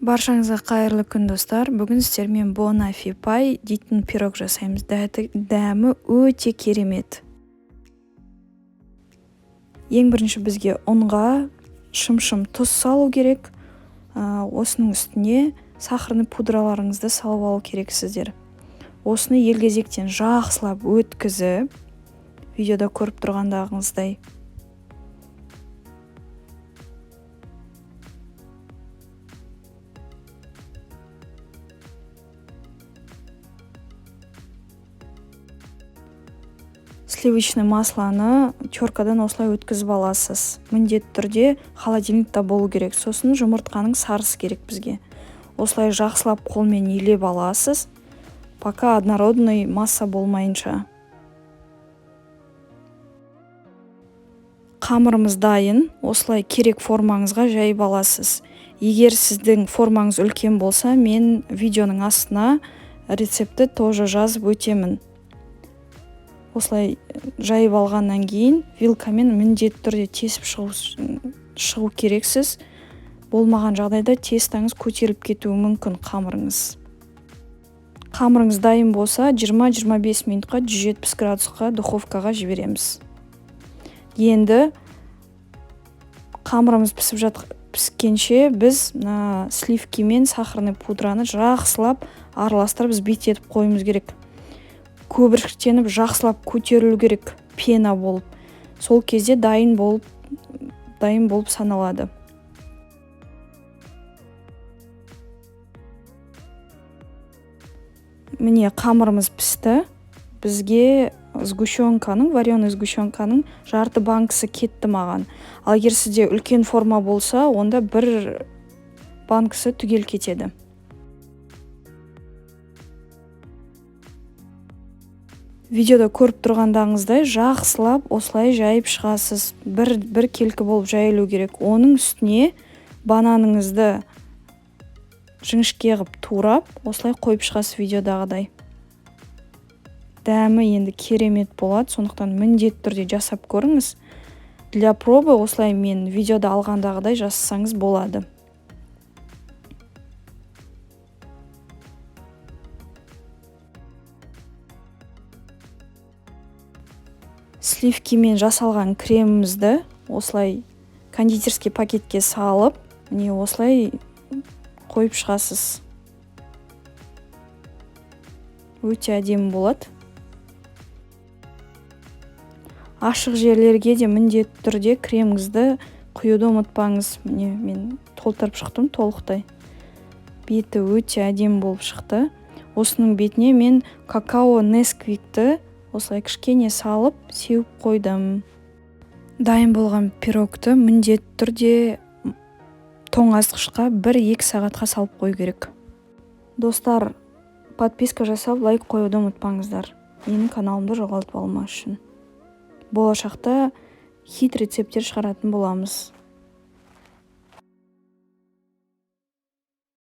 Баршаңызға қайырлы күн достар. Бүгін сіздермен бонафи пай дейтін пирог жасаймыз. Дәмі өте керемет. Ең бірінші бізге ұнға шым-шым тұз салу керек. Осының үстіне сахарный пудраларыңызды салып алу керексіздер. Осыны елгезектен жақсылап өткізіп, видеода көріп тұрғандағыңыздай сливочный маслоны теркадан осылай өткізіп аласыз. Міндетті түрде холодильникта болу керек. Сосын жұмыртқаның сарысы керек бізге. Осылай жақсылап қолмен елеп аласыз, пока однородный масса болмайынша. Қамырымыз дайын. Осылай керек формаңызға жайып аласыз. Егер сіздің формаңыз үлкен болса, мен видеоның астына рецепті тоже жазып өтемін. Осылай жайып алғаннан кейін вилкамен міндетті түрде тесіп шығу керексіз. Болмаған жағдайда тестаңыз көтеріліп кетуі мүмкін қамырыңыз. Қамырыңыз дайын болса, 20-25 минутқа 170 градусқа духовкаға жібереміз. Енді қамырымыз піскенше біз сливки мен сахарный пудраны жақсылап араластырып бит етіп қойымыз керек. Көбіршіктеніп жақсылап көтерілу керек, пена болып. Сол кезде дайын болып саналады. Міне қамырымыз пісті. Бізге вареный сгущенканың жарты банкасы кетті маған. Ал егер сізде үлкен форма болса, онда бір банкасы түгел кетеді. Видеода көріп тұрғандағыңыздай жақсылап осылай жайып шығасыз. Бір келкі болып жайылу керек. Оның үстіне бананыңызды жіңішке қылып турап, осылай қойып шығасыз видеодағыдай. Дәмі енді керемет болады, сондықтан міндетті түрде жасап көріңіз. Для пробы осылай мен видеода алғандағыдай жасасаңыз болады. Сливкимен жасалған кремімізді осылай кондитерский пакетке салып, міне осылай қойып шығасыз. Өте әдемі болады. Ашық жерлерге де міндетті түрде креміңізді құюды ұмытпаңыз. Міне мен толтырып шықтым толықтай. Беті өте әдемі болып шықты. Осының бетіне мен какао Несквикті осылай кішкене салып, сеуіп қойдым. Дайын болған пирогты міндетті түрде тоңазытқышқа 1-2 сағатқа салып қою керек. Достар, подписка жасап, лайк қоюды ұмытпаңыздар. Менің каналымды жоғалтып алмас үшін. Болашақта хит рецепттер шығаратын боламыз.